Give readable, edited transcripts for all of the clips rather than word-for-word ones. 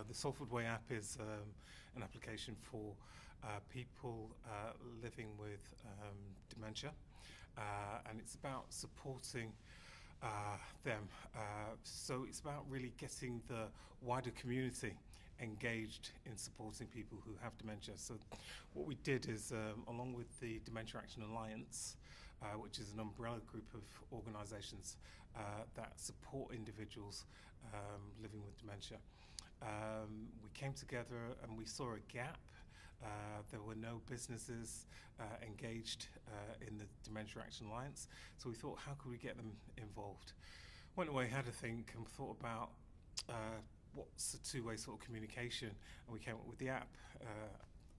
The Salford Way app is an application for people living with dementia, and it's about supporting them. So it's about really getting the wider community engaged in supporting people who have dementia. So what we did is, along with the Dementia Action Alliance, which is an umbrella group of organisations that support individuals living with dementia, we came together and we saw a gap. There were no businesses engaged in the Dementia Action Alliance, so we thought, how could we get them involved? Went away, had a think, and thought about what's a two-way sort of communication, and we came up with the app.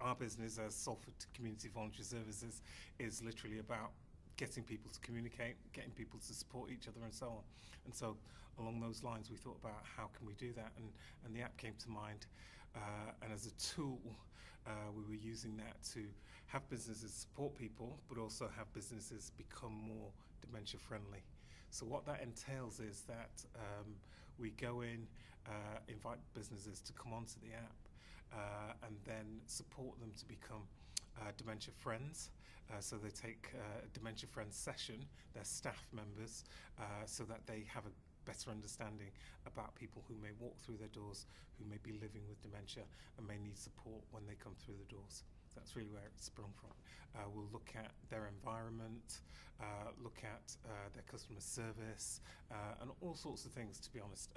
Our business as Salford Community Voluntary Services is literally about getting people to communicate, getting people to support each other and so on. And so along those lines we thought about how can we do that, and the app came to mind, and as a tool we were using that to have businesses support people but also have businesses become more dementia friendly. So what that entails is that we go in, invite businesses to come onto the app, and then support them to become dementia friends. So they take a dementia friends session, their staff members, so that they have a better understanding about people who may walk through their doors, who may be living with dementia and may need support when they come through the doors. That's really where it's sprung from. We'll look at their environment, look at their customer service, and all sorts of things, to be honest,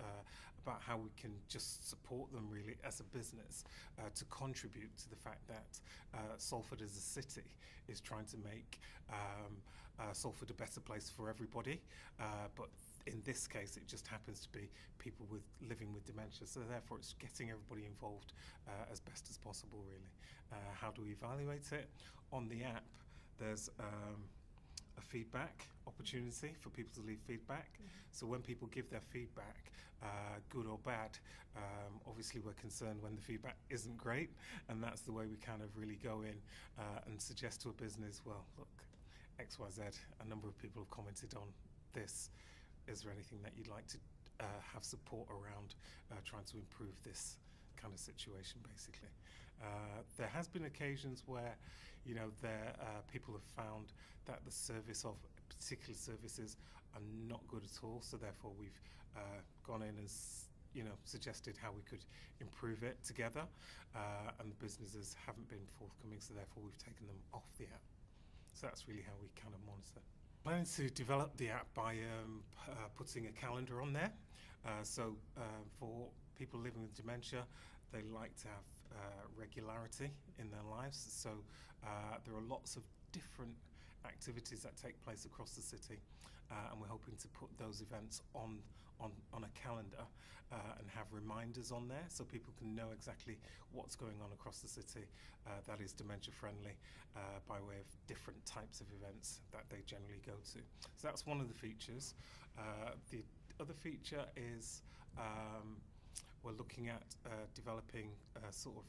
about how we can just support them really as a business to contribute to the fact that Salford as a city is trying to make Salford a better place for everybody, but in this case it just happens to be people living with dementia, so therefore it's getting everybody involved as best as possible really. How do we evaluate it? On the app there's a feedback opportunity for people to leave feedback. So when people give their feedback, good or bad, obviously we're concerned when the feedback isn't great, and that's the way we kind of really go in and suggest to a business, well look, XYZ, a number of people have commented on this, is there anything that you'd like to have support around trying to improve this kind of situation basically. There has been occasions where people have found that the service of particular services are not good at all, so therefore we've gone in and suggested how we could improve it together, and the businesses haven't been forthcoming, so therefore we've taken them off the app. So that's really how we kind of monitor. Planning to develop the app by putting a calendar on there. So for people living with dementia, they like to have regularity in their lives. So there are lots of different activities that take place across the city, and we're hoping to put those events on a calendar and have reminders on there so people can know exactly what's going on across the city that is dementia friendly, by way of different types of events that they generally go to. So that's one of the features. The other feature is we're looking at developing a sort of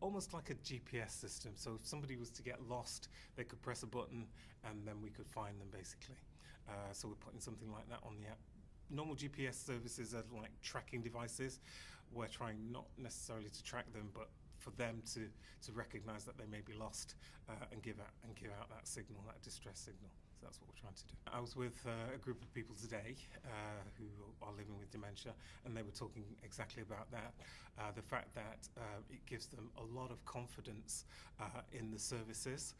almost like a GPS system. So if somebody was to get lost, they could press a button and then we could find them basically. So we're putting something like that on the app. Normal GPS services are like tracking devices. We're trying not necessarily to track them, but for them to recognise that they may be lost and give out that signal, that distress signal. So that's what we're trying to do. I was with a group of people today who are living with dementia, and they were talking exactly about that. The fact that it gives them a lot of confidence in the services,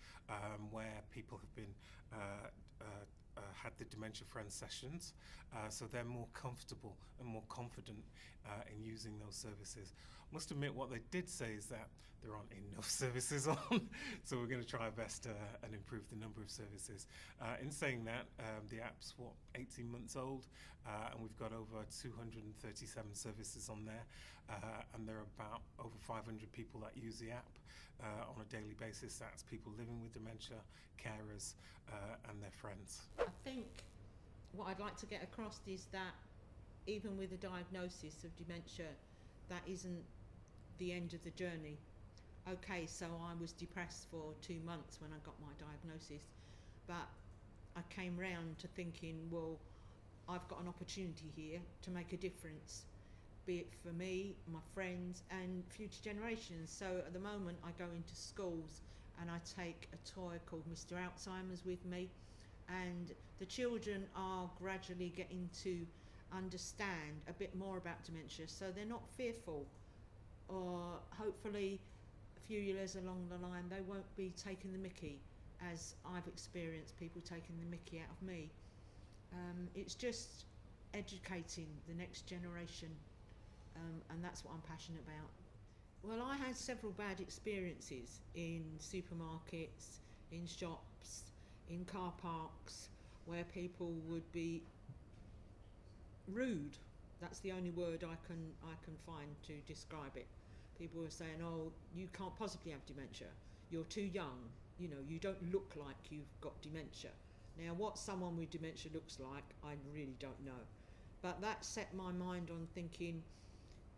where people have been had the Dementia Friends sessions, so they're more comfortable and more confident in using those services. I must admit, what they did say is that there aren't enough services on, so we're going to try our best and improve the number of services. In saying that, the app's 18 months old, and we've got over 237 services on there, and there are about over 500 people that use the app on a daily basis. That's people living with dementia, carers, and their friends. I think what I'd like to get across is that even with a diagnosis of dementia, that isn't the end of the journey. Okay, so I was depressed for 2 months when I got my diagnosis, but I came round to thinking, well, I've got an opportunity here to make a difference. be it for me, my friends and future generations. So at the moment I go into schools and I take a toy called Mr. Alzheimer's with me, and the children are gradually getting to understand a bit more about dementia, so they're not fearful, or hopefully a few years along the line they won't be taking the mickey as I've experienced people taking the mickey out of me. It's just educating the next generation, and that's what I'm passionate about. Well, I had several bad experiences in supermarkets, in shops, in car parks, where people would be rude. That's the only word I can find to describe it. People were saying, "Oh, you can't possibly have dementia. You're too young. You know, you don't look like you've got dementia." Now, what someone with dementia looks like, I really don't know. But that set my mind on thinking,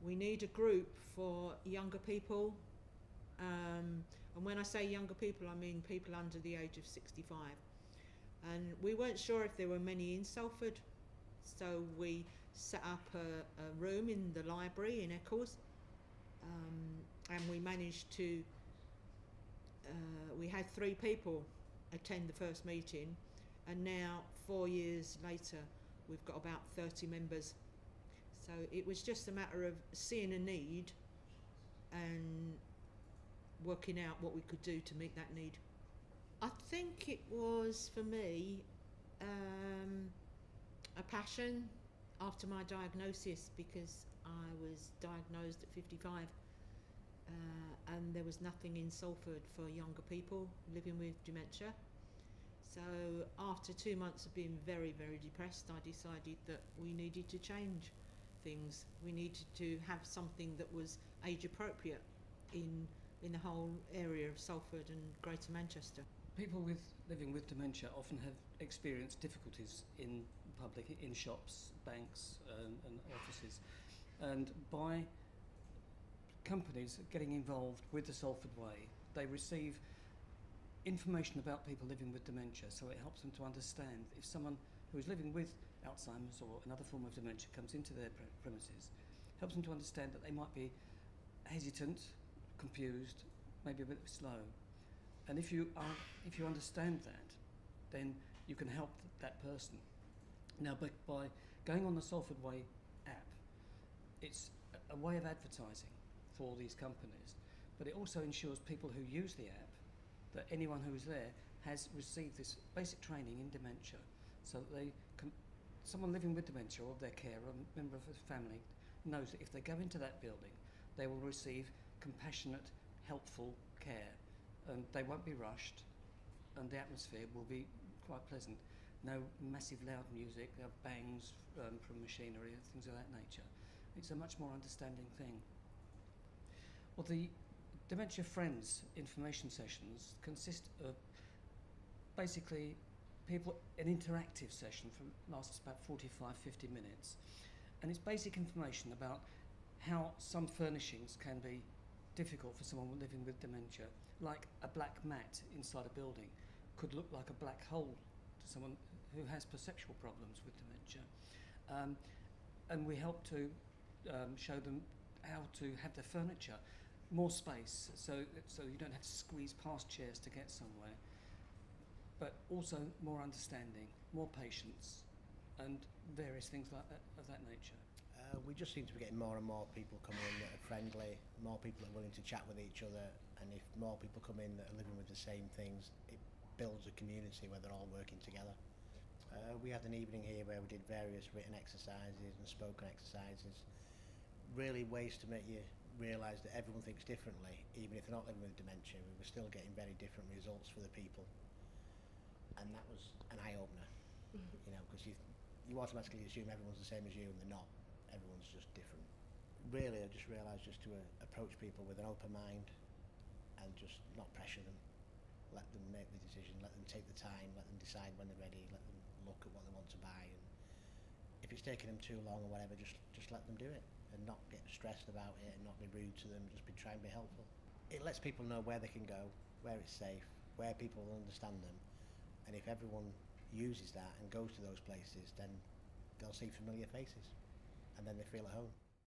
we need a group for younger people. And when I say younger people, I mean people under the age of 65. And we weren't sure if there were many in Salford, so we set up a room in the library in Eccles, and we managed to, we had 3 people attend the first meeting, and now 4 years later we've got about 30 members. So it was just a matter of seeing a need and working out what we could do to meet that need. I think it was, for me, a passion after my diagnosis, because I was diagnosed at 55, and there was nothing in Salford for younger people living with dementia. So after 2 months of being very, very depressed, I decided that we needed to change things. We needed to have something that was age appropriate in the whole area of Salford and Greater Manchester. People living with dementia often have experienced difficulties in public, in shops, banks, and offices. And by companies getting involved with the Salford Way, they receive information about people living with dementia, so it helps them to understand if someone who is living with Alzheimer's or another form of dementia comes into their premises, helps them to understand that they might be hesitant, confused, maybe a bit slow. And if you understand that, then you can help that person. Now, by going on the Salford Way app, it's a way of advertising for these companies, but it also ensures people who use the app that anyone who is there has received this basic training in dementia, so that someone living with dementia or their carer or a member of his family knows that if they go into that building, they will receive compassionate, helpful care, and they won't be rushed, and the atmosphere will be quite pleasant. No massive loud music, bangs from machinery and things of that nature. It's a much more understanding thing. Well, the Dementia Friends information sessions consist of basically an interactive session lasts about 45-50 minutes, and it's basic information about how some furnishings can be difficult for someone living with dementia, like a black mat inside a building could look like a black hole to someone who has perceptual problems with dementia, and we help to show them how to have their furniture more space, so you don't have to squeeze past chairs to get somewhere, but also more understanding, more patience, and various things like that, of that nature. We just seem to be getting more and more people coming in that are friendly, more people that are willing to chat with each other, and if more people come in that are living with the same things, it builds a community where they're all working together. We had an evening here where we did various written exercises and spoken exercises, really ways to make you realise that everyone thinks differently, even if they're not living with dementia. We were still getting very different results for the people, and that was an eye-opener. You know, because you automatically assume everyone's the same as you, and they're not. Everyone's just different. Really, I just realised just to approach people with an open mind and just not pressure them. Let them make the decision, let them take the time, let them decide when they're ready, let them look at what they want to buy, and if it's taking them too long or whatever, just let them do it and not get stressed about it and not be rude to them, just try and be helpful. It lets people know where they can go, where it's safe, where people will understand them, and if everyone uses that and goes to those places, then they'll see familiar faces and then they feel at home.